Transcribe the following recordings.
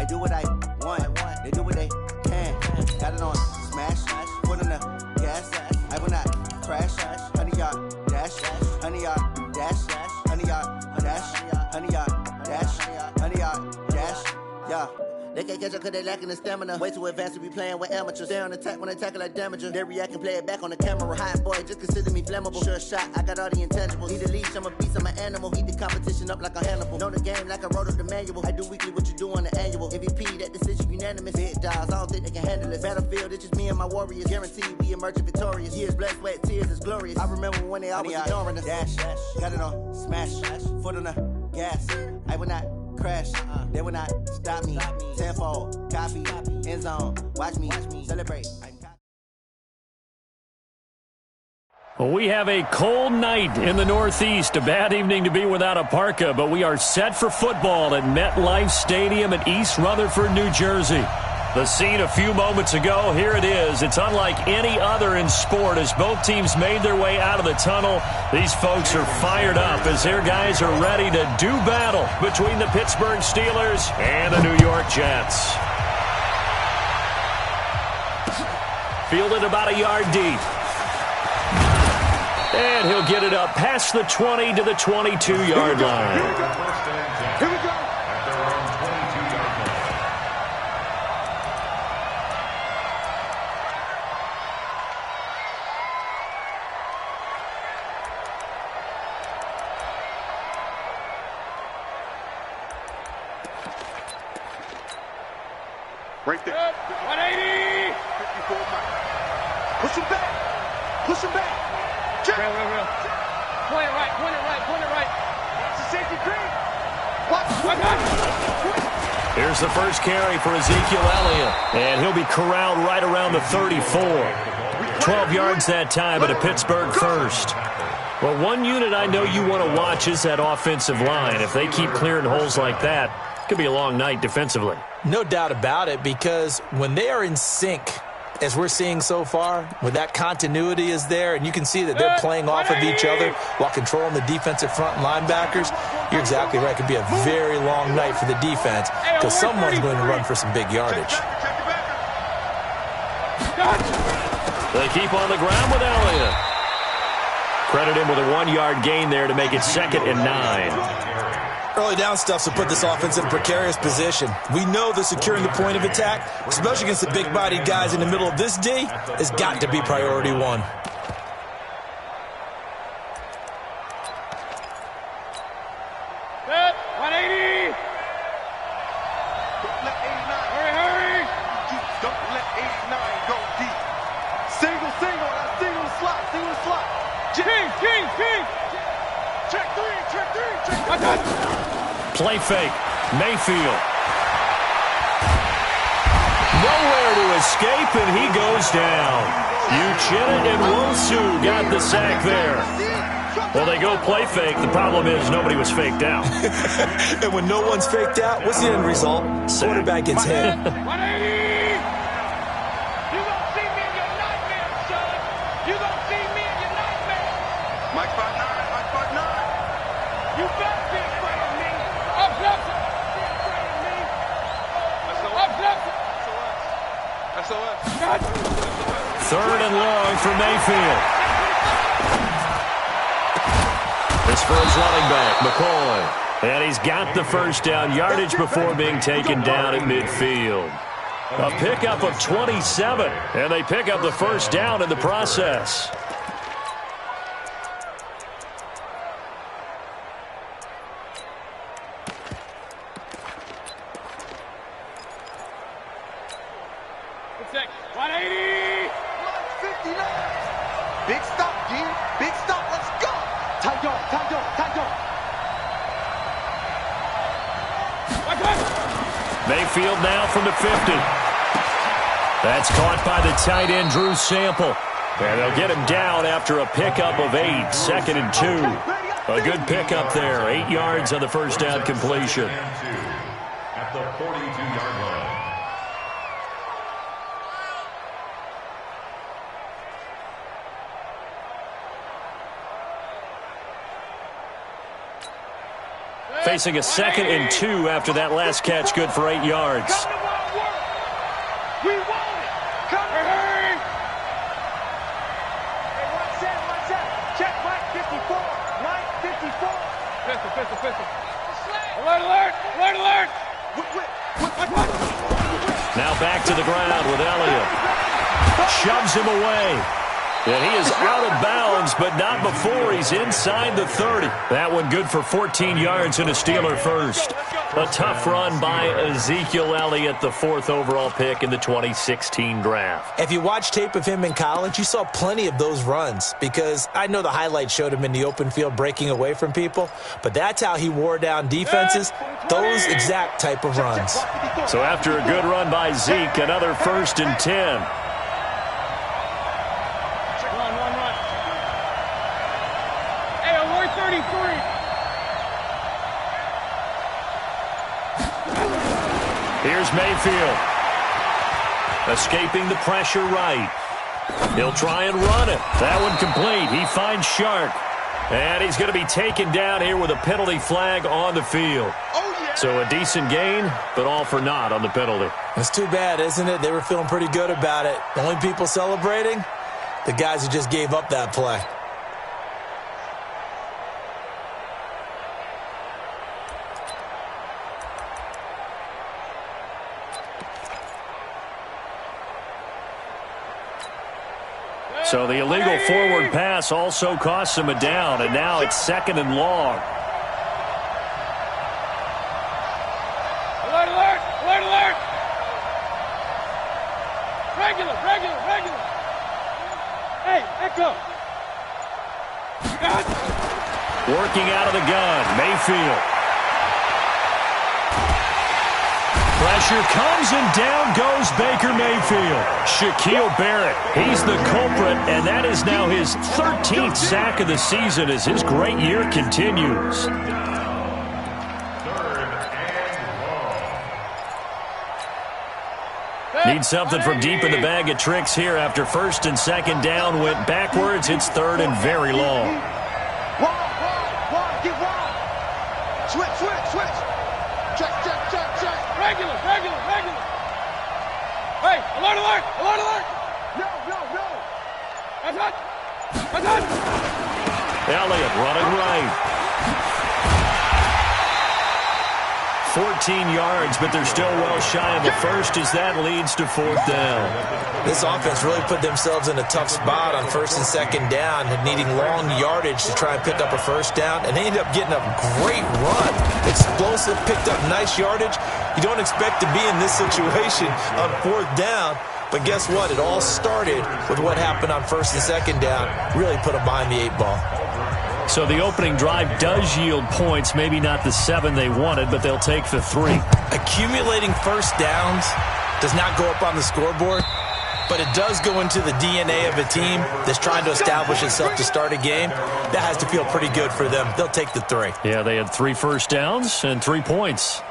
I do what I want. They do what they can. Got it on smash. Foot on the gas. I will not crash. 100-yard dash. 100-yard dash. 100-yard dash. 100-yard dash. 100-yard dash. Yeah. They can't catch up cause they lacking the stamina. Way too advanced to be playing with amateurs. Stay on attack when they tackle like damager. They react and play it back on the camera. Hot boy, just consider me flammable. Sure shot, I got all the intangibles. Need a leash, I'm a beast, I'm an animal. Eat the competition up like a Hannibal. Know the game like I wrote up the manual. I do weekly what you do on the annual. MVP, that decision unanimous. Big dogs, I don't think they can handle it. Battlefield, it's just me and my warriors. Guaranteed we emerge victorious. Years, blood, sweat, tears, is glorious. I remember when they always ignoring us. Dash, got it on smash. Foot on the gas. I will not crash, they will not stop me. Tenfold, copy, end zone, watch me celebrate. Well, we have a cold night in the Northeast. A bad evening to be without a parka, but we are set for football at MetLife Stadium in East Rutherford, New Jersey. The scene a few moments ago, here it is. It's unlike any other in sport as both teams made their way out of the tunnel. These folks are fired up as their guys are ready to do battle between the Pittsburgh Steelers and the New York Jets. Fielded about a yard deep. And he'll get it up past the 20 to the 22-yard line. Here we go. Right there. 180. 54 miles. Push him back. Push him back. Real. Point it right. It's a safety green. Watch. Here's the first carry for Ezekiel Elliott. And he'll be corralled right around the 34. 12 yards that time at a Pittsburgh first. Well, one unit I know you want to watch is that offensive line. If they keep clearing holes like that, it could be a long night defensively. No doubt about it, because when they are in sync, as we're seeing so far, when that continuity is there and you can see that they're playing off of each other while controlling the defensive front and linebackers, you're exactly right. It could be a very long night for the defense because someone's going to run for some big yardage. They keep on the ground with Elliott. Credit him with a 1-yard gain there to make it 2nd and 9. Early down stuff to put this offense in a precarious position. We know that securing the point of attack, especially against the big-bodied guys in the middle of this D, has got to be priority one. Set. 180. Don't let 89. Hurry. Don't let 89 go deep. Single. That's single slot. King. Check three. Play fake. Mayfield. Nowhere to escape, and he goes down. Uchenna and Wosu got the sack there. Well, they go play fake. The problem is nobody was faked out. And when no one's faked out, what's the end result? Quarterback gets hit. 180. You gonna see me in your nightmare, son. You gonna see me in your nightmare. Mike 5'9". You better be afraid of me. Up left. Be afraid of me. Up left. SOS. 3rd and long for Mayfield. This for his running back, McCoy. And he's got the first down yardage before being taken down at midfield. A pickup of 27, and they pick up the first down in the process. Check. 180. 59. Big stop, G. Big stop. Let's go. Tight door. Mayfield now from the 50. That's caught by the tight end, Drew Sample. And they'll get him down after a pickup of 8, 2nd and 2. A good pickup there, 8 yards on the first down completion. At the 42-yard line. facing a 2nd and 2 after that last catch, good for 8 yards. We want it. Come on. Hey, what's that? Check Mike 54. Mike 54. Pistol. Alert. Now back to the ground with Elliott. Shoves him away. And he is out of bounds, but not before he's inside the 30. That one good for 14 yards and a Steeler first. A tough run by Ezekiel Elliott, the 4th overall pick in the 2016 draft. If you watch tape of him in college, you saw plenty of those runs because I know the highlights showed him in the open field breaking away from people, but that's how he wore down defenses, those exact type of runs. So after a good run by Zeke, another 1st and 10. Hey, alert 33. Here's Mayfield. Escaping the pressure right. He'll try and run it. That one complete. He finds Shark. And he's going to be taken down here with a penalty flag on the field. So a decent gain, but all for naught on the penalty. It's too bad, isn't it? They were feeling pretty good about it. The only people celebrating, the guys who just gave up that play. So the illegal forward pass also costs him a down, and now it's 2nd and long. Alert. Regular. Hey, echo. Working out of the gun, Mayfield. Pressure comes and down goes Baker Mayfield. Shaquille Barrett, he's the culprit, and that is now his 13th sack of the season as his great year continues. Need something from deep in the bag of tricks here after 1st and 2nd down went backwards. It's 3rd and very long. Wide, get wide. Switch. Check. Regular. Hey, alert. No. That's it. Elliott running right. 14 yards, but they're still well shy of the first as that leads to 4th down. This offense really put themselves in a tough spot on 1st and 2nd down, needing long yardage to try and pick up a 1st down, and they ended up getting a great run. Explosive, picked up nice yardage. You don't expect to be in this situation on 4th down, but guess what? It all started with what happened on 1st and 2nd down. Really put them behind the 8 ball. So the opening drive does yield points, maybe not the 7 they wanted, but they'll take the 3. Accumulating 1st downs does not go up on the scoreboard, but it does go into the DNA of a team that's trying to establish itself to start a game. That has to feel pretty good for them. They'll take the 3. Yeah, they had 3 first downs and 3 points.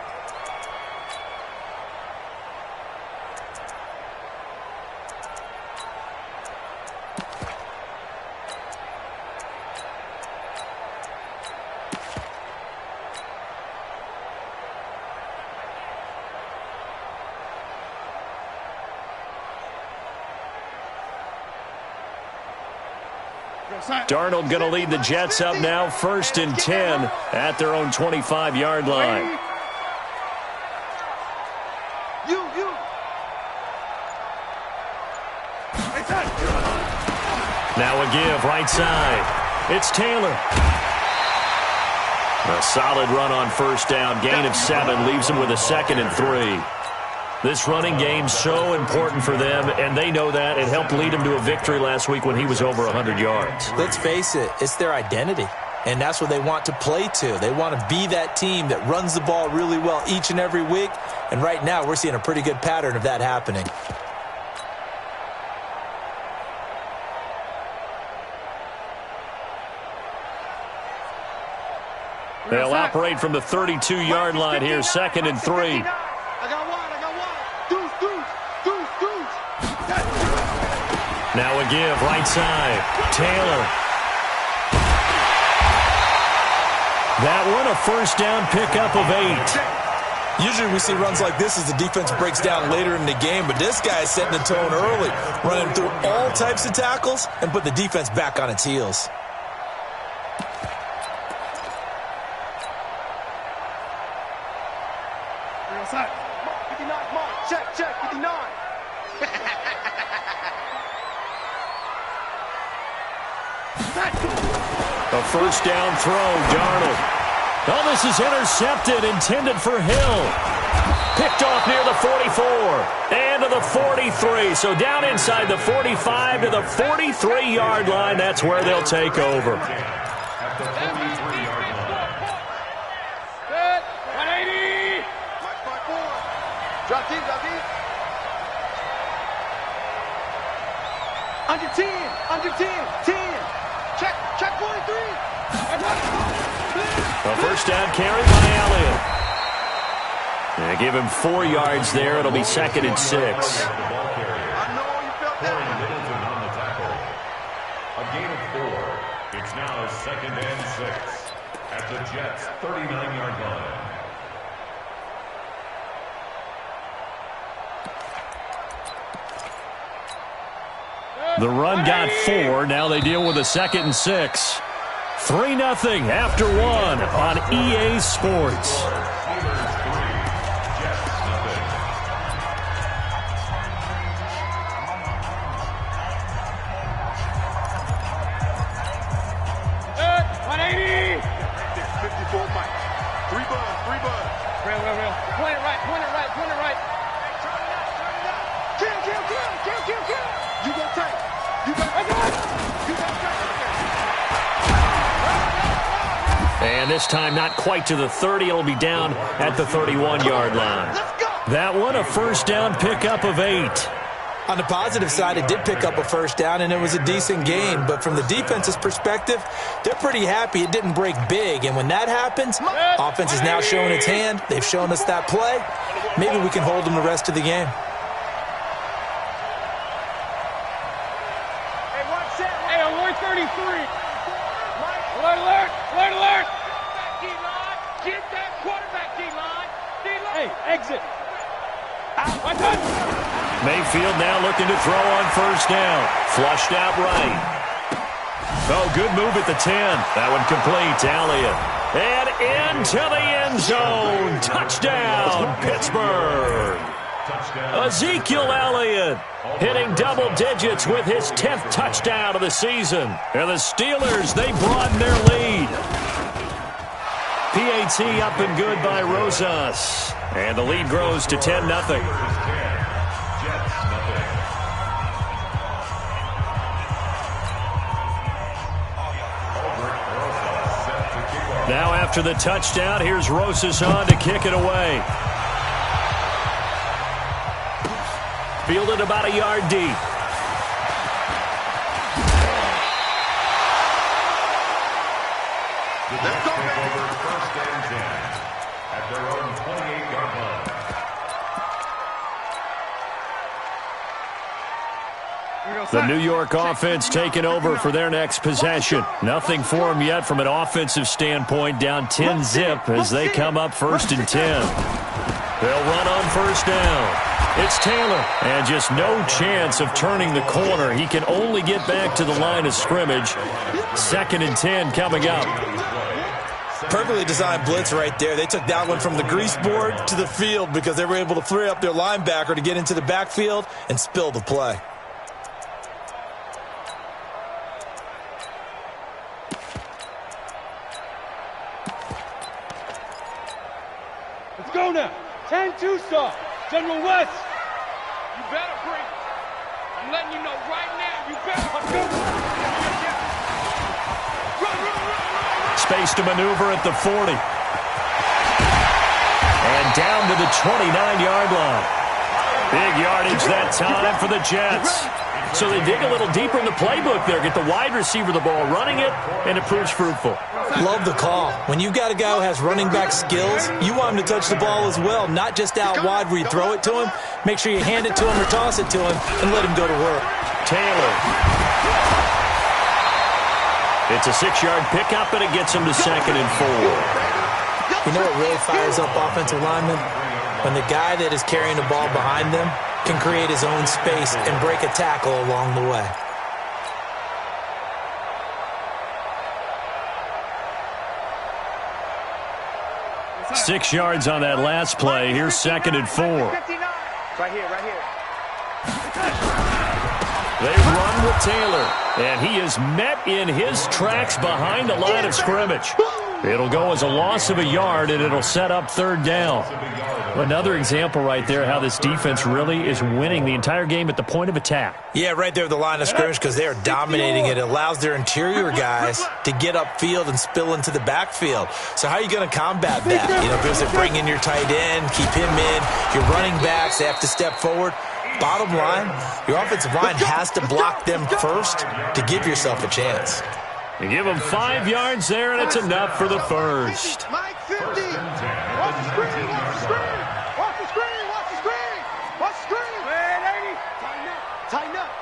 Darnold going to lead the Jets up now, 1st and 10 at their own 25-yard line. Now a give right side. It's Taylor. A solid run on 1st down. Gain of 7 leaves them with a 2nd and 3. This running game so important for them, and they know that. It helped lead him to a victory last week when he was over 100 yards. Let's face it, it's their identity, and that's what they want to play to. They want to be that team that runs the ball really well each and every week, and right now we're seeing a pretty good pattern of that happening. They'll operate from the 32-yard line here, 2nd and 3. Now a give, right side. Taylor. That one a first down pickup of 8. Usually we see runs like this as the defense breaks down later in the game, but this guy is setting the tone early, running through all types of tackles and put the defense back on its heels. Outside. 59, mark. Check, 59. A first down throw, Darnold. Oh, this is intercepted, intended for Hill. Picked off near the 44 and to the 43. So down inside the 45 to the 43-yard line. That's where they'll take over. At the 43-yard line. Good. 180. Drop deep. Under 10. 10. Check 43. A first down carry by Elliott. They give him 4 yards there. It'll be 2nd and 6. I know you felt that. Middleton on the tackle. A gain of 4. It's now 2nd and 6 at the Jets' 39-yard line. The run got 4. Now they deal with a 2nd and 6. 3-0 after 1 on EA Sports. Good. 180. 54 Mike. 3 buds. Real. Point it right. Turn it out. Kill. You go tank. You got And this time not quite to the 30. It'll be down at the 31-yard line. That one a first down pickup of 8. On the positive side, it did pick up a first down, and it was a decent gain. But from the defense's perspective, they're pretty happy it didn't break big. And when that happens, offense is now showing its hand. They've shown us that play. Maybe we can hold them the rest of the game. Hey, alert 33. Alert. Get that quarterback, D-line. Hey, exit. Watch out. Mayfield now looking to throw on first down. Flushed out right. Oh, good move at the 10. That one complete to Elliott. And into the end zone. Touchdown, Pittsburgh. Ezekiel Elliott hitting double digits with his 10th touchdown of the season. And the Steelers, they broaden their lead. PAT up and good by Rosas. And the lead grows to 10-0. Now after the touchdown, here's Rosas on to kick it away. Fielded about a yard deep. Let's go, Take over 1st and 10 at their own 28-yard line. The New York offense taking over for their next possession. Nothing for them yet from an offensive standpoint. Down 10-zip as they come up 1st and 10. They'll run on first down. It's Taylor, and just no chance of turning the corner. He can only get back to the line of scrimmage. 2nd and 10 coming up. Perfectly designed blitz right there. They took that one from the grease board to the field because they were able to free up their linebacker to get into the backfield and spill the play. Let's go now. 10-2 start. General West. You better bring. I'm letting you know right now. You better. Let's go. Run. Space to maneuver at the 40. And down to the 29-yard line. Big yardage that time for the Jets. So they dig a little deeper in the playbook there, get the wide receiver the ball, running it, and it proves fruitful. Love the call. When you've got a guy who has running back skills, you want him to touch the ball as well, not just out wide where you throw it to him. Make sure you hand it to him or toss it to him and let him go to work. Taylor. It's a 6-yard pickup, and it gets him to 2nd and 4. You know what really fires up offensive linemen? When the guy that is carrying the ball behind them can create his own space and break a tackle along the way. Six yards on that last play. Here's 2nd and 4. Right here, right here. They run with Taylor, and he is met in his tracks behind the line of scrimmage. It'll go as a loss of a yard, and it'll set up 3rd down. Another example right there how this defense really is winning the entire game at the point of attack. Yeah, right there at the line of scrimmage because they are dominating it. It allows their interior guys to get upfield and spill into the backfield. So how are you going to combat that? You know, because they bring in your tight end, keep him in. Your running backs, they have to step forward. Bottom line, your offensive line has to block them first to give yourself a chance. You give them 5 yards there, and it's enough for the first. Mike 50. Watch the screen, watch the screen. Watch the screen, watch the screen. Watch the screen. Man, 80. Tighten up, tighten up.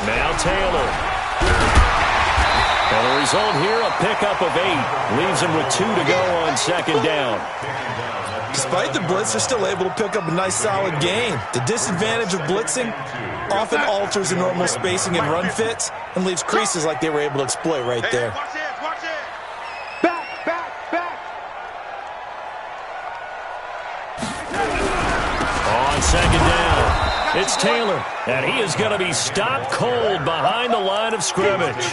Now Taylor. And the result here, a pickup of 8. Leaves him with 2 to go on 2nd down. Despite the blitz, they're still able to pick up a nice, solid gain. The disadvantage of blitzing often alters the normal spacing and run fits and leaves creases like they were able to exploit right there. Watch this, watch this. Back, back, back. On 2nd down, it's Taylor, and he is going to be stopped cold behind the line of scrimmage.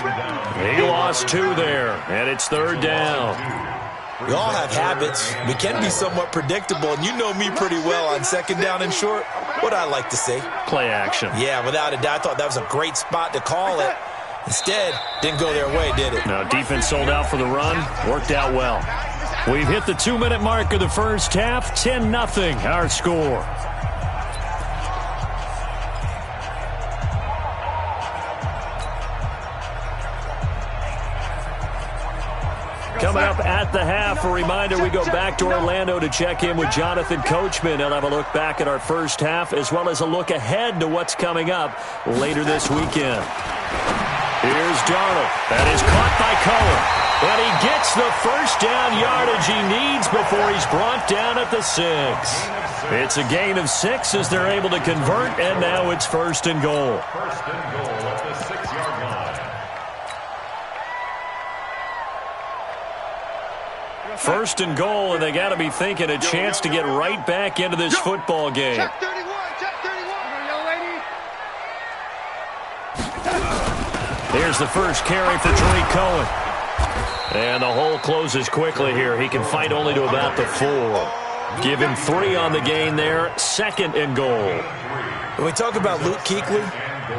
He lost 2 there, and it's 3rd down. We all have habits. We can be somewhat predictable, and you know me pretty well on 2nd down and short. What I like to say? Play action. Yeah, without a doubt. I thought that was a great spot to call it. Instead, didn't go their way, did it? Now, defense sold out for the run. Worked out well. We've hit the 2-minute mark of the first half. 10-0 our score. Coming up at the half, a reminder, we go back to Orlando to check in with Jonathan Coachman. He'll have a look back at our first half as well as a look ahead to what's coming up later this weekend. Here's Darnold. That is caught by Cohen. And he gets the first down yardage he needs before he's brought down at the 6. It's a gain of 6 as they're able to convert, and now it's 1st and goal. 1st and goal at the 6-yard line. 1st and goal, and they got to be thinking a chance to get right back into this football game. Check 31, check 31. Young lady. Here's the first carry for Tariq Cohen. And the hole closes quickly here. He can fight only to about the 4. Give him 3 on the gain there. 2nd and goal. When we talk about Luke Kuechly,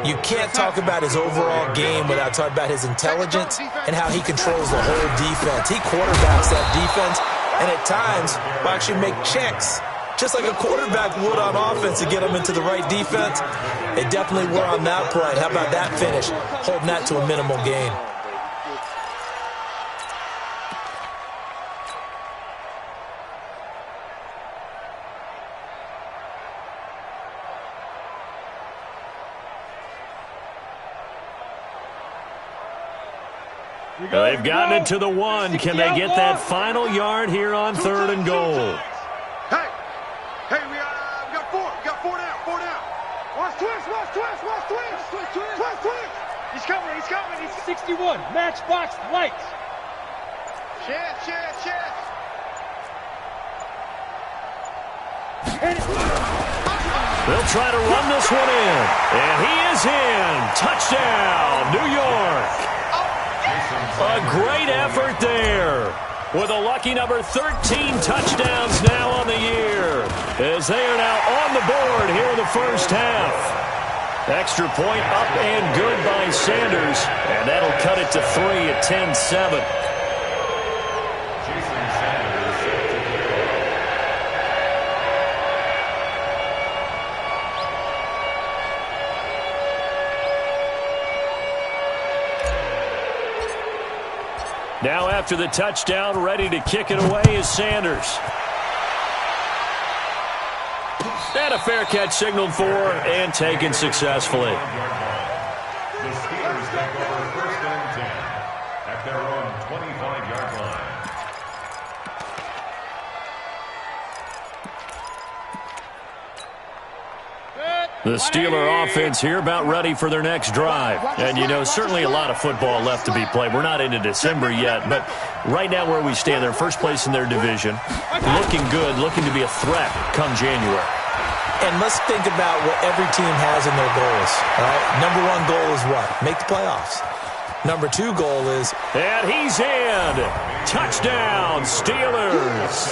you can't talk about his overall game without talking about his intelligence and how he controls the whole defense. He quarterbacks that defense and at times will actually make checks, just like a quarterback would on offense to get them into the right defense. They definitely were on that play. How about that finish? Holding that to a minimal gain. They've gotten it to the 1. Can they get that final yard here on 3rd and goal? Hey, we got 4. We got 4 down, 4 down. Watch twist, watch twist, watch twist. Twist, twist. He's coming, he's coming. He's 61, matchbox lights. Chance. They'll try to run this one in. And he is in. Touchdown, New York. A great effort there. With a lucky number 13 touchdowns now on the year. As they are now on the board here in the first half. Extra point up and good by Sanders. And that'll cut it to 3 at 10-7. Now after the touchdown, ready to kick it away is Sanders. And a fair catch signaled for and taken successfully. The Steelers take over 1st and 10 at their own 25-yard line. The Steeler offense here about ready for their next drive. And, you know, certainly a lot of football left to be played. We're not into December yet, but right now where we stand, they're first place in their division. Looking good, looking to be a threat come January. And let's think about what every team has in their goals. All right? Number one goal is what? Make the playoffs. Number two goal is... And he's in. Touchdown, Steelers.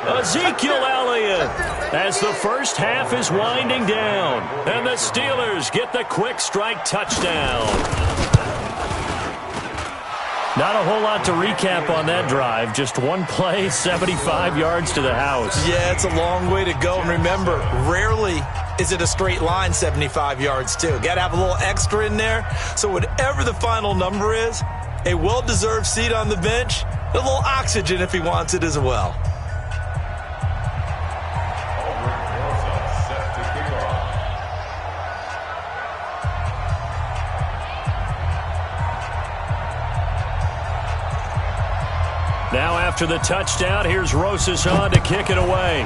Ezekiel Elliott as the first half is winding down. And the Steelers get the quick strike touchdown. Not a whole lot to recap on that drive. Just one play, 75 yards to the house. Yeah, it's a long way to go. And remember, rarely is it a straight line 75 yards, too. Got to have a little extra in there. So whatever the final number is, a well-deserved seat on the bench, a little oxygen if he wants it as well. Now after the touchdown, here's Rosas on to kick it away.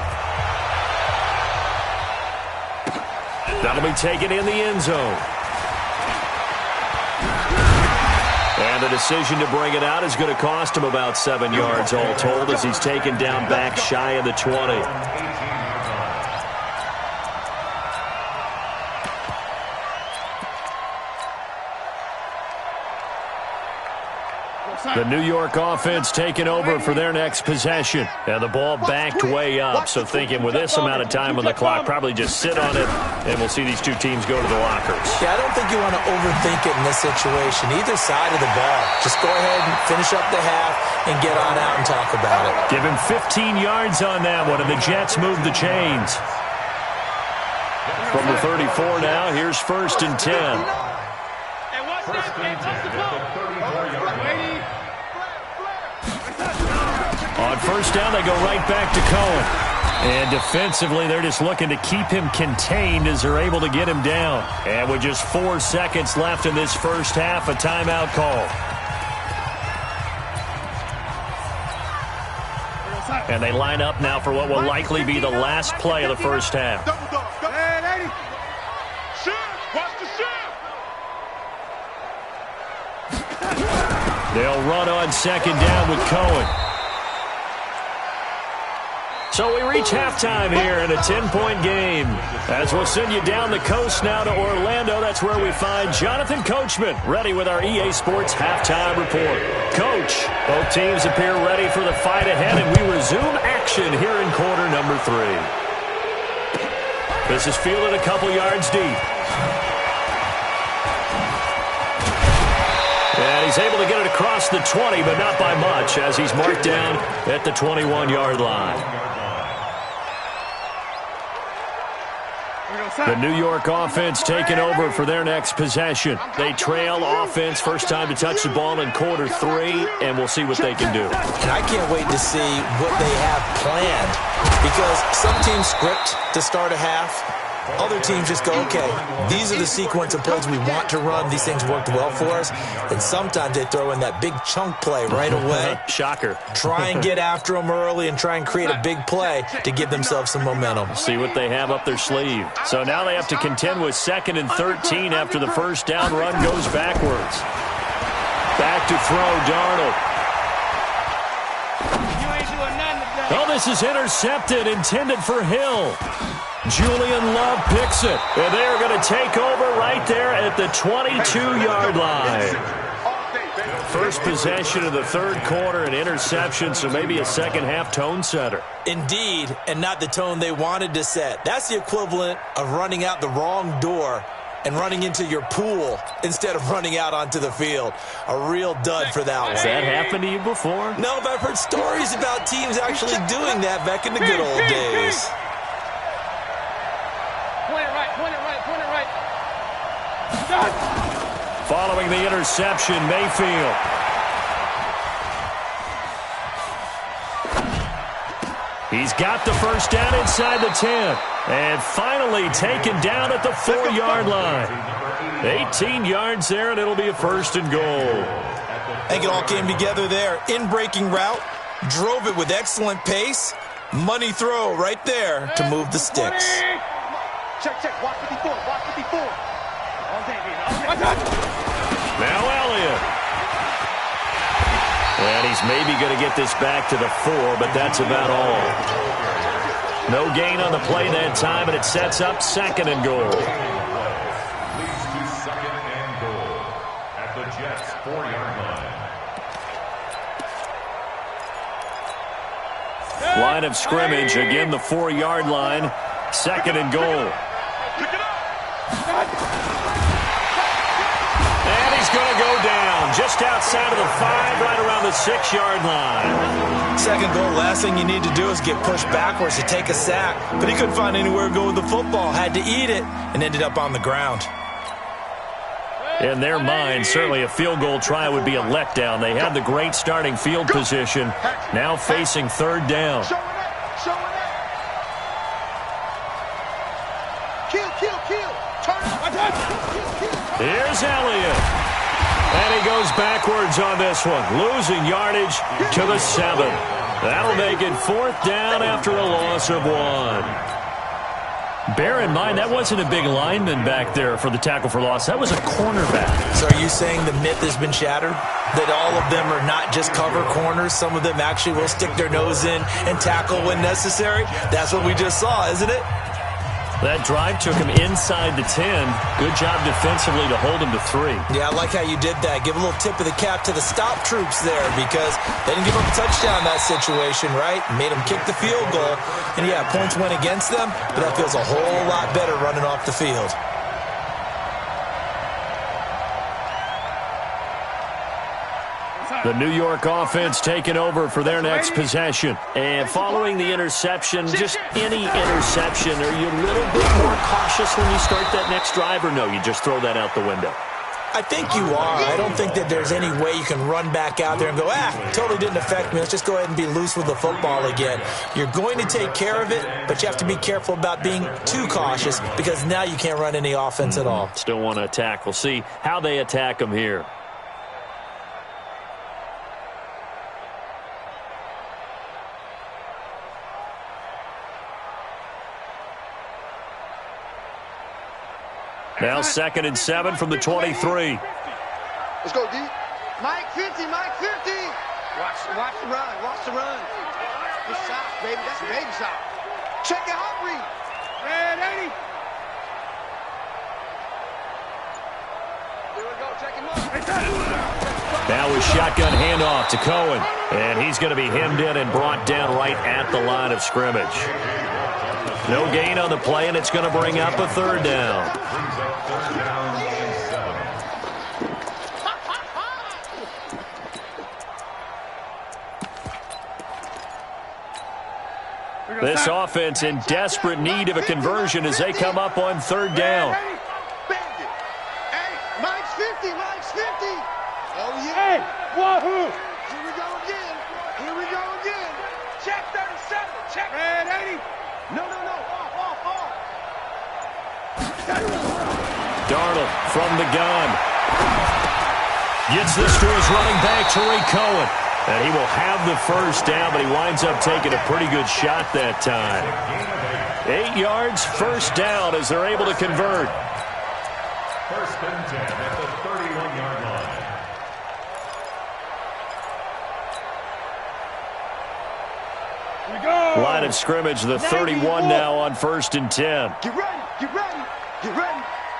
That'll be taken in the end zone. And the decision to bring it out is going to cost him about 7 yards all told as he's taken down back shy of the 20. The New York offense taking over for their next possession. And the ball backed way up, so thinking with this amount of time on the clock, probably just sit on it, and we'll see these two teams go to the lockers. Yeah, I don't think you want to overthink it in this situation. Either side of the ball. Just go ahead and finish up the half and get on out and talk about it. Give him 15 yards on that one, and the Jets move the chains. From the 34 now, here's 1st and 10. On 1st down, they go right back to Cohen. And defensively, they're just looking to keep him contained as they're able to get him down. And with just 4 seconds left in this first half, a timeout call. And they line up now for what will likely be the last play of the first half. They'll run on 2nd down with Cohen. So we reach halftime here in a 10-point game. As we'll send you down the coast now to Orlando, that's where we find Jonathan Coachman, ready with our EA Sports halftime report. Coach, both teams appear ready for the fight ahead, and we resume action here in quarter number 3. This is fielded a couple yards deep. And he's able to get it across the 20, but not by much, as he's marked down at the 21-yard line. The New York offense taking over for their next possession. They trail offense, first time to touch the ball in quarter 3, and we'll see what they can do. And I can't wait to see what they have planned, because some teams script to start a half. Other teams just go, okay, these are the sequence of plays we want to run. These things worked well for us. And sometimes they throw in that big chunk play right away. Shocker. Try and get after them early and try and create a big play to give themselves some momentum. See what they have up their sleeve. So now they have to contend with 2nd and 13 after the first down run goes backwards. Back to throw, Darnold. Oh, this is intercepted, intended for Hill. Julian Love picks it, and they are going to take over right there at the 22-yard line. First possession of the 3rd quarter, an interception, so maybe a second-half tone setter. Indeed, and not the tone they wanted to set. That's the equivalent of running out the wrong door and running into your pool instead of running out onto the field. A real dud for that one. Has that happened to you before? No, but I've heard stories about teams actually doing that back in the good old days. Following the interception, Mayfield. He's got the first down inside the 10. And finally taken down at the 4-yard line. 18 yards there, and it'll be a first and goal. I think it all came together there. In-breaking route, drove it with excellent pace. Money throw right there to move the sticks. Check, watch 54, watch 54. Now Elliott. And he's maybe going to get this back to the 4, but that's about all. No gain on the play that time, and it sets up second and goal. Leads to second and goal at the Jets' 4-yard line. Line of scrimmage, again the 4-yard line. Second and goal. And he's going to go down just outside of the 5, right around the 6-yard line. Second goal, last thing you need to do is get pushed backwards to take a sack. But he couldn't find anywhere to go with the football. Had to eat it and ended up on the ground. In their mind, certainly a field goal try would be a letdown. They had the great starting field position. Now facing third down. Kill. Turn. Here's Elliott. And he goes backwards on this one, losing yardage to the 7. That'll make it fourth down after a loss of 1. Bear in mind, that wasn't a big lineman back there for the tackle for loss. That was a cornerback. So are you saying the myth has been shattered? That all of them are not just cover corners? Some of them actually will stick their nose in and tackle when necessary? That's what we just saw, isn't it? That drive took him inside the 10. Good job defensively to hold him to 3. Yeah, I like how you did that. Give a little tip of the cap to the stop troops there because they didn't give up a touchdown in that situation, right? Made them kick the field goal. And, yeah, points went against them, but that feels a whole lot better running off the field. The New York offense taking over for their next possession. And following the interception, just any interception, are you a little bit more cautious when you start that next drive, or no, you just throw that out the window? I think you are. I don't think that there's any way you can run back out there and go, totally didn't affect me. Let's just go ahead and be loose with the football again. You're going to take care of it, but you have to be careful about being too cautious because now you can't run any offense at all. Still want to attack. We'll see how they attack them here. Now 2nd and 7 from the 23. Let's go, D. Mike 50, Mike 50. Watch the run, watch the run. Good shot, baby. That's a baby shot. Check your hot read. Man, 80. Here we go, check him up. Now a shotgun handoff to Cohen. And he's going to be hemmed in and brought down right at the line of scrimmage. No gain on the play, and it's going to bring up a third down. This offense in desperate need of a conversion as they come up on third down. Hey, Mike's 50, Mike's 50. Oh, yeah. Hey, wahoo! Here we go again. Here we go again. Check 37. Check. Man, 80. No. Off. Darnold from the gun. Gets this to his running back, Tariq Cohen. And he will have the first down, but he winds up taking a pretty good shot that time. 8 yards, first down as they're able to convert. First and 10 at the 31-yard line. Here we go. Line of scrimmage, the 31 now on 1st and 10. Get ready.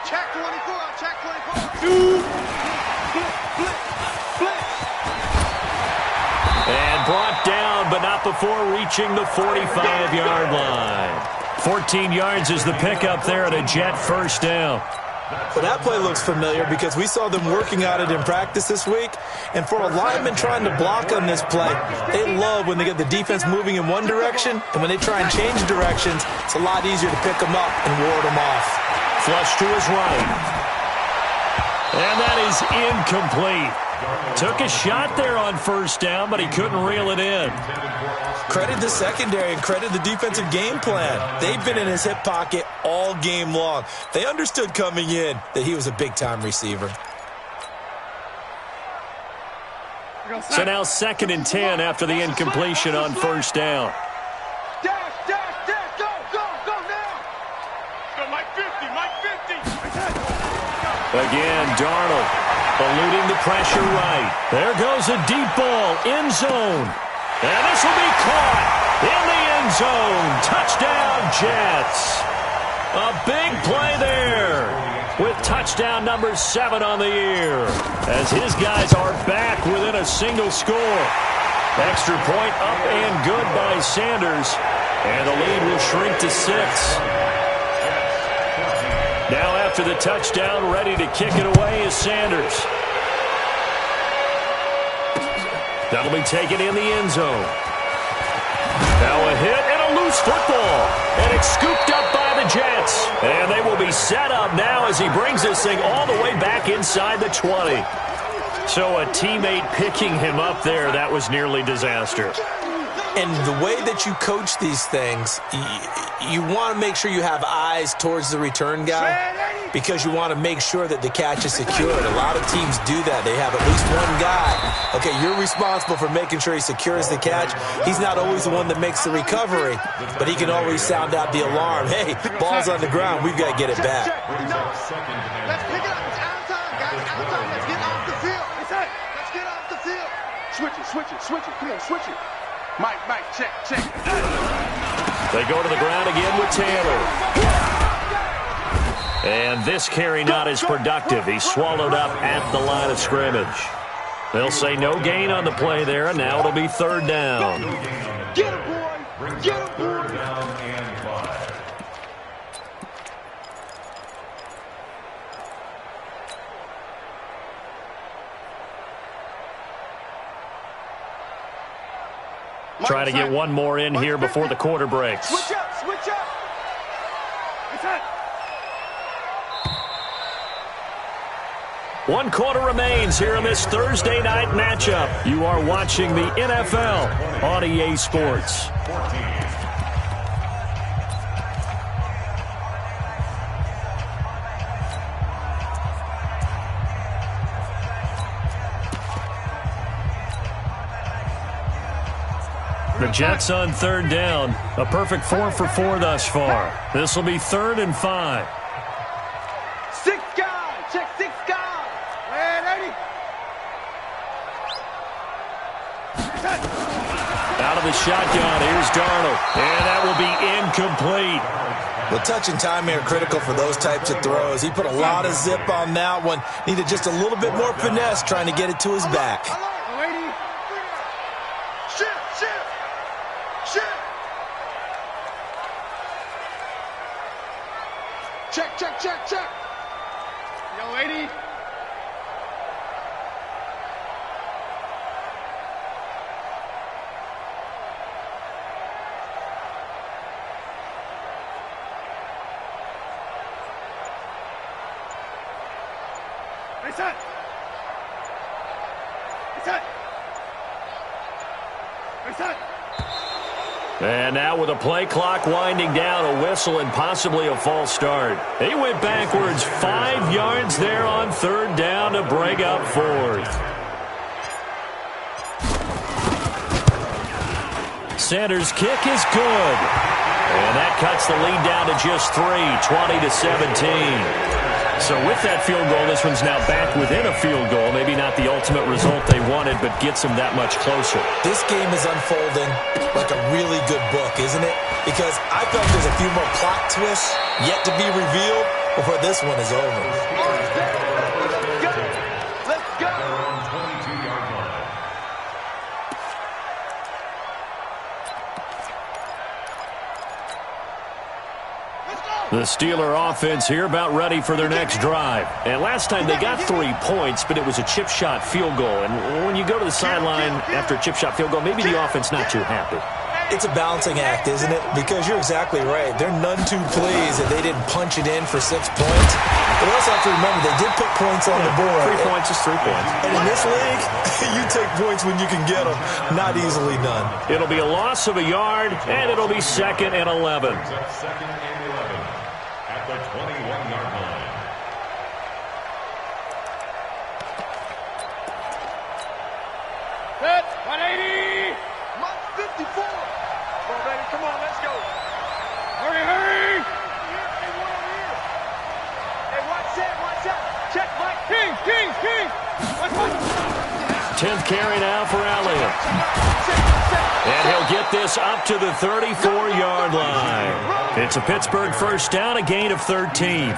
Check 24, check 24. Blitz. And brought down, but not before reaching the 45-yard line. 14 yards is the pickup there at a Jet first down. Well, that play looks familiar because we saw them working on it in practice this week. And for a lineman trying to block on this play, they love when they get the defense moving in one direction. And when they try and change directions, it's a lot easier to pick them up and ward them off. Flush to his right. And that is incomplete. Took a shot there on first down, but he couldn't reel it in. Credit the secondary and credit the defensive game plan. They've been in his hip pocket all game long. They understood coming in that he was a big-time receiver. So now 2nd and 10 after the incompletion on first down. Dash, dash, dash, go, go, go now. Go, Mike 50, Mike 50. Again, Darnold eluding the pressure right. There goes a deep ball, end zone. And this will be caught in the end zone. Touchdown, Jets. A big play there with touchdown number 7 on the year as his guys are back within a single score. Extra point up and good by Sanders, and the lead will shrink to 6. Now after the touchdown, ready to kick it away is Sanders. That'll be taken in the end zone. Now a hit and a loose football. And it's scooped up by the Jets. And they will be set up now as he brings this thing all the way back inside the 20. So a teammate picking him up there, that was nearly disaster. And the way that you coach these things, you want to make sure you have eyes towards the return guy because you want to make sure that the catch is secured. A lot of teams do that. They have at least one guy. Okay, you're responsible for making sure he secures the catch. He's not always the one that makes the recovery, but he can always sound out the alarm. Hey, ball's on the ground. We've got to get it back. Let's pick it up. It's out of time, guys. Out of time. Let's get off the field. Let's get off the field. Switch it, switch it, switch it. Come on, switch it. Mike, check, check. They go to the ground again with Taylor. And this carry not as productive. He's swallowed up at the line of scrimmage. They'll say no gain on the play there, and now it'll be 3rd down. Get him, boy. Get him, boy. Down and 5. Try to get one more in here before the quarter breaks. Switch up, switch up. One quarter remains here in this Thursday night matchup. You are watching the NFL on EA Sports. The Jets on 3rd down. A perfect 4 for 4 thus far. This will be 3rd and 5. 6 guys. Check 6 guys. Man, 80. Out of the shotgun, here's Darnold. And that will be incomplete. Well, touch and time are critical for those types of throws. He put a lot of zip on that one. Needed just a little bit more finesse trying to get it to his back. Check. Yo, 80. Reset. And now with a play clock winding down, a whistle and possibly a false start. He went backwards 5 yards there on 3rd down to bring up 4th. Sanders' kick is good. And that cuts the lead down to just 3, 20-17. So with that field goal, this one's now back within a field goal. Maybe not the ultimate result they wanted, but gets them that much closer. This game is unfolding like a really good book, isn't it? Because I felt there's a few more plot twists yet to be revealed before this one is over. Let's go. The Steeler offense here about ready for their next drive. And last time they got 3 points, but it was a chip shot field goal. And when you go to the sideline after a chip shot field goal, maybe the offense not too happy. It's a balancing act, isn't it? Because you're exactly right. They're none too pleased that they didn't punch it in for 6 points. But also have to remember, they did put points on the board. 3 points is 3 points. And in this league, you take points when you can get them. Not easily done. It'll be a loss of a yard, and it'll be 2nd and 11. Second and 11 at the 21-yard line. Set, 180. Mike 54. Come on, baby. Come on, let's go. Hurry, hurry. Hey, one over here. Hey, watch that, watch that. Check, Mike. King, king, king. Watch, watch. 10th carry now for Elliott. And he'll get this up to the 34-yard line. It's a Pittsburgh first down, a gain of 13.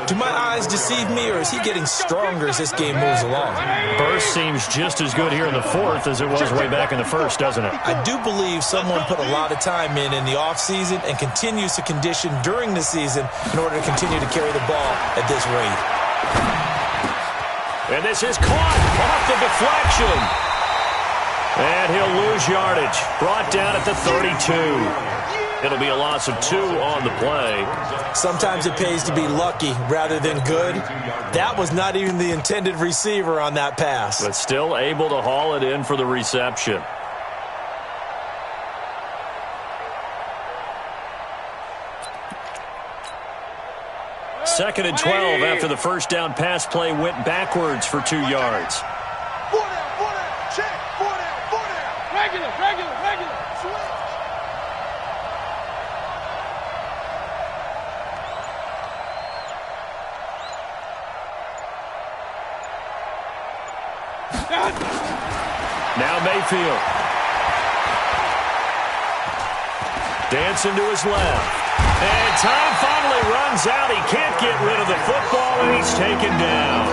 Do my eyes deceive me, or is he getting stronger as this game moves along? Burst seems just as good here in the 4th as it was way back in the 1st, doesn't it? I do believe someone put a lot of time in the offseason and continues to condition during the season in order to continue to carry the ball at this rate. And this is caught off the deflection. And he'll lose yardage. Brought down at the 32. It'll be a loss of 2 on the play. Sometimes it pays to be lucky rather than good. That was not even the intended receiver on that pass. But still able to haul it in for the reception. Second and 12 after the first down pass play went backwards for 2 yards. 4 down, check, 4 down. Regular, regular, regular. Switch. Now Mayfield. Dancing to his left. And time finally runs out. He can't get rid of the football, and he's taken down.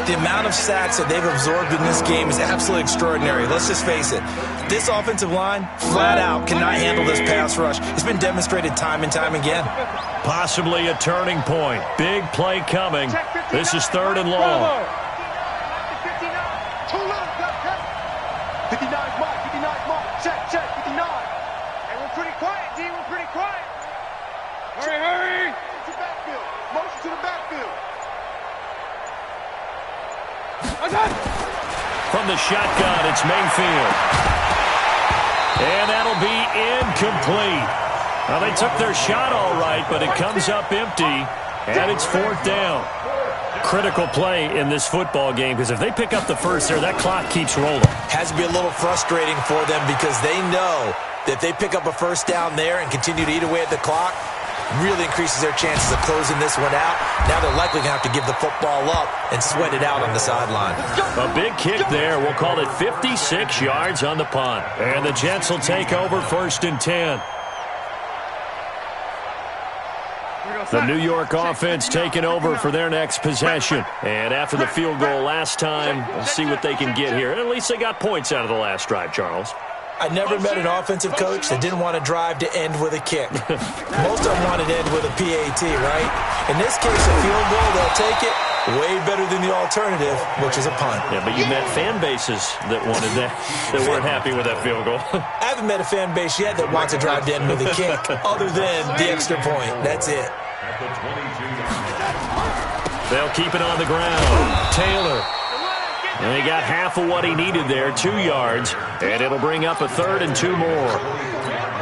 The amount of sacks that they've absorbed in this game is absolutely extraordinary. Let's just face it. This offensive line, flat out, cannot handle this pass rush. It's been demonstrated time and time again. Possibly a turning point. Big play coming. This is 3rd and long. 59 Mike, check, 59. And we're pretty quiet, D, we're pretty quiet. Hurry, hurry. To the backfield, motion to the backfield. From the shotgun, it's Mayfield. And that'll be incomplete. Now, they took their shot all right, but it comes up empty, and it's 4th down. Critical play in this football game, because if they pick up the first there, that clock keeps rolling. Has to be a little frustrating for them because they know that if they pick up a first down there and continue to eat away at the clock, really increases their chances of closing this one out. Now they're likely going to have to give the football up and sweat it out on the sideline. A big kick there. We'll call it 56 yards on the punt. And the Jets will take over 1st and 10. The New York offense taking over for their next possession. And after the field goal last time, we'll see what they can get here. At least they got points out of the last drive, Charles. I never met an offensive coach that didn't want to drive to end with a kick. Most of them wanted to end with a PAT, right? In this case, a field goal, they'll take it. Way better than the alternative, which is a punt. Yeah, but you met fan bases that wanted that weren't happy with that field goal. I haven't met a fan base yet that wants to drive to end with a kick, other than the extra point. That's it. At the 22-yard line. They'll keep it on the ground. Taylor. And he got half of what he needed there, 2 yards, and it'll bring up a 3rd and 2 more.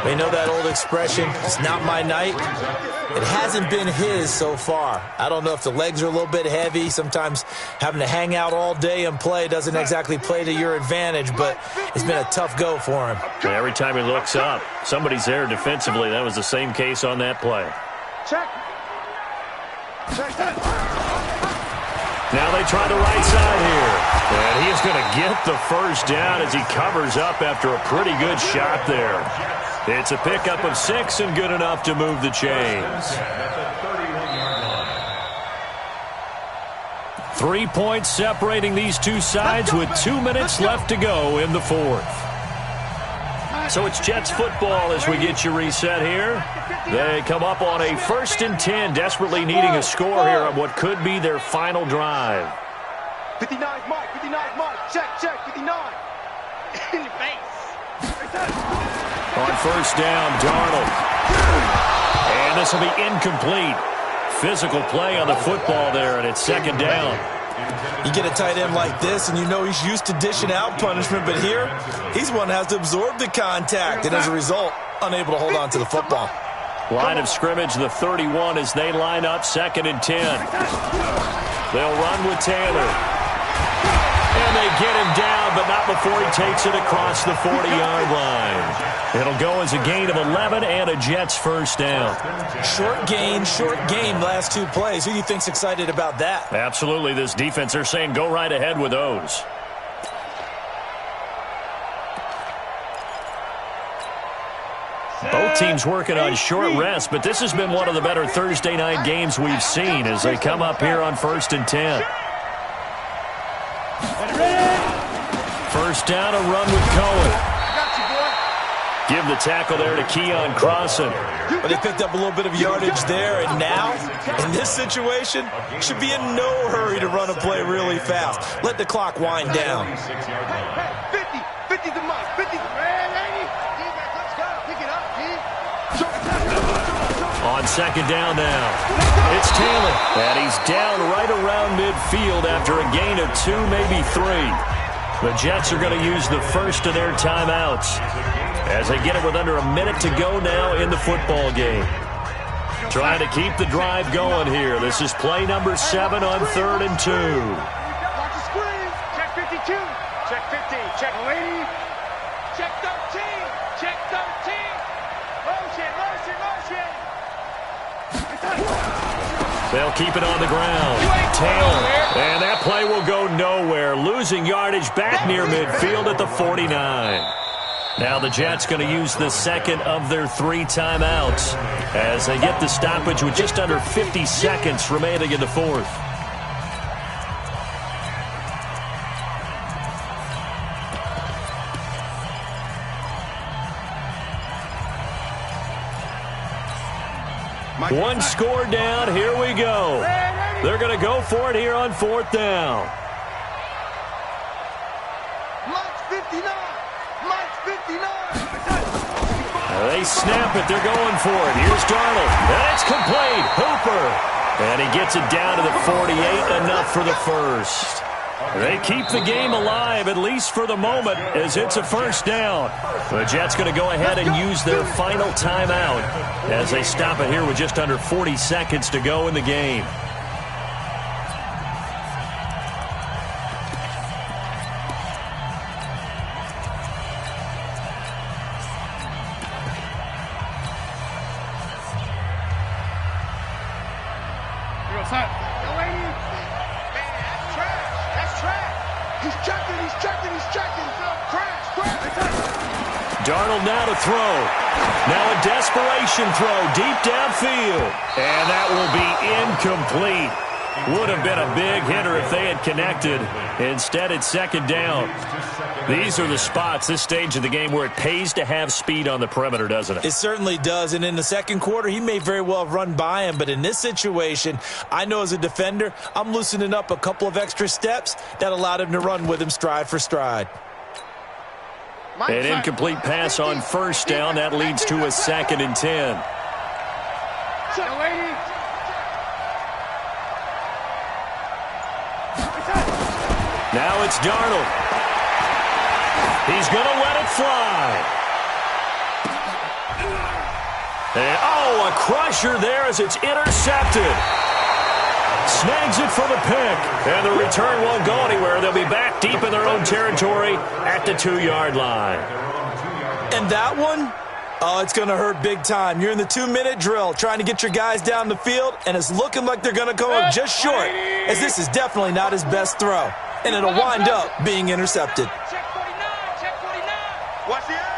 They know that old expression, it's not my night. It hasn't been his so far. I don't know if the legs are a little bit heavy. Sometimes having to hang out all day and play doesn't exactly play to your advantage, but it's been a tough go for him. Every time he looks up, somebody's there defensively. That was the same case on that play. Check. Now they try the right side here. And he is going to get the first down as he covers up after a pretty good shot there. It's a pickup of 6 and good enough to move the chains. 3 points separating these two sides with 2 minutes left to go in the 4th. So it's Jets football as we get you reset here. They come up on a 1st and 10, desperately needing a score here on what could be their final drive. 59 Mike, check, 59. In your face. On first down, Darnold. And this will be incomplete. Physical play on the football there, and it's second down. You get a tight end like this, and you know he's used to dishing out punishment, but here, he's one that has to absorb the contact, and as a result, unable to hold on to the football. Line of scrimmage, the 31, as they line up, 2nd and 10. They'll run with Taylor. And they get him down, but not before he takes it across the 40-yard line. It'll go as a gain of 11 and a Jets first down. Short game, last 2 plays. Who do you think's excited about that? Absolutely. This defense, they're saying go right ahead with those. Both teams working on short rest, but this has been one of the better Thursday night games we've seen as they come up here on 1st and 10. First down, a run with Cohen. Give the tackle there to Keon Crossan. But they picked up a little bit of yardage there, and now, in this situation, should be in no hurry to run a play really fast. Let the clock wind down. 50 the mark, 50 the man, 80. Let's go, pick it up, On second down now, it's Taylor. And he's down right around midfield after a gain of 2, maybe 3. The Jets are going to use the first of their timeouts as they get it with under a minute to go now in the football game. Trying to keep the drive going here. This is play number 7 on 3rd and 2. Watch the screen. Check 52. Check 50. Check 80. Check 13. Check 13. Motion. They'll keep it on the ground. Taylor. And that play will go nowhere. Losing yardage back near midfield at the 49. Now the Jets going to use the second of their 3 timeouts as they get the stoppage with just under 50 seconds remaining in the 4th. One score down. Here we go. They're going to go for it here on 4th down. Mike's 59. Mike's 59. They snap it. They're going for it. Here's Darnold. And it's complete. Hooper. And he gets it down to the 48. Enough for the first. They keep the game alive, at least for the moment, as it's a first down. The Jets going to go ahead and use their final timeout as they stop it here with just under 40 seconds to go in the game. Darnold now to throw. Now a desperation throw deep downfield. And that will be incomplete. Would have been a big hitter if they had connected. Instead, it's second down. These are the spots, this stage of the game, where it pays to have speed on the perimeter, doesn't it? It certainly does. And in the second quarter, he may very well have run by him. But in this situation, I know as a defender, I'm loosening up a couple of extra steps that allowed him to run with him stride for stride. An incomplete pass on first down. That leads to a 2nd and 10. Now it's Darnold. He's going to let it fly. And, oh, a crusher there as it's intercepted. Snags it for the pick. And the return won't go anywhere. They'll be back deep in their own territory at the 2-yard line. And that one, oh, it's going to hurt big time. You're in the 2-minute drill trying to get your guys down the field, and it's looking like they're going to come up just short, as this is definitely not his best throw. And it'll wind up being intercepted. Check 49. Check 49. Watch the eye.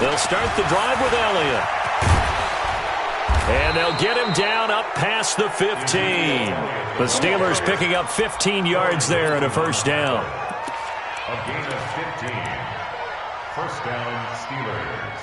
They'll start the drive with Elliott. And they'll get him down up past the 15. The Steelers picking up 15 yards there and a first down. A gain of 15. First down, Steelers.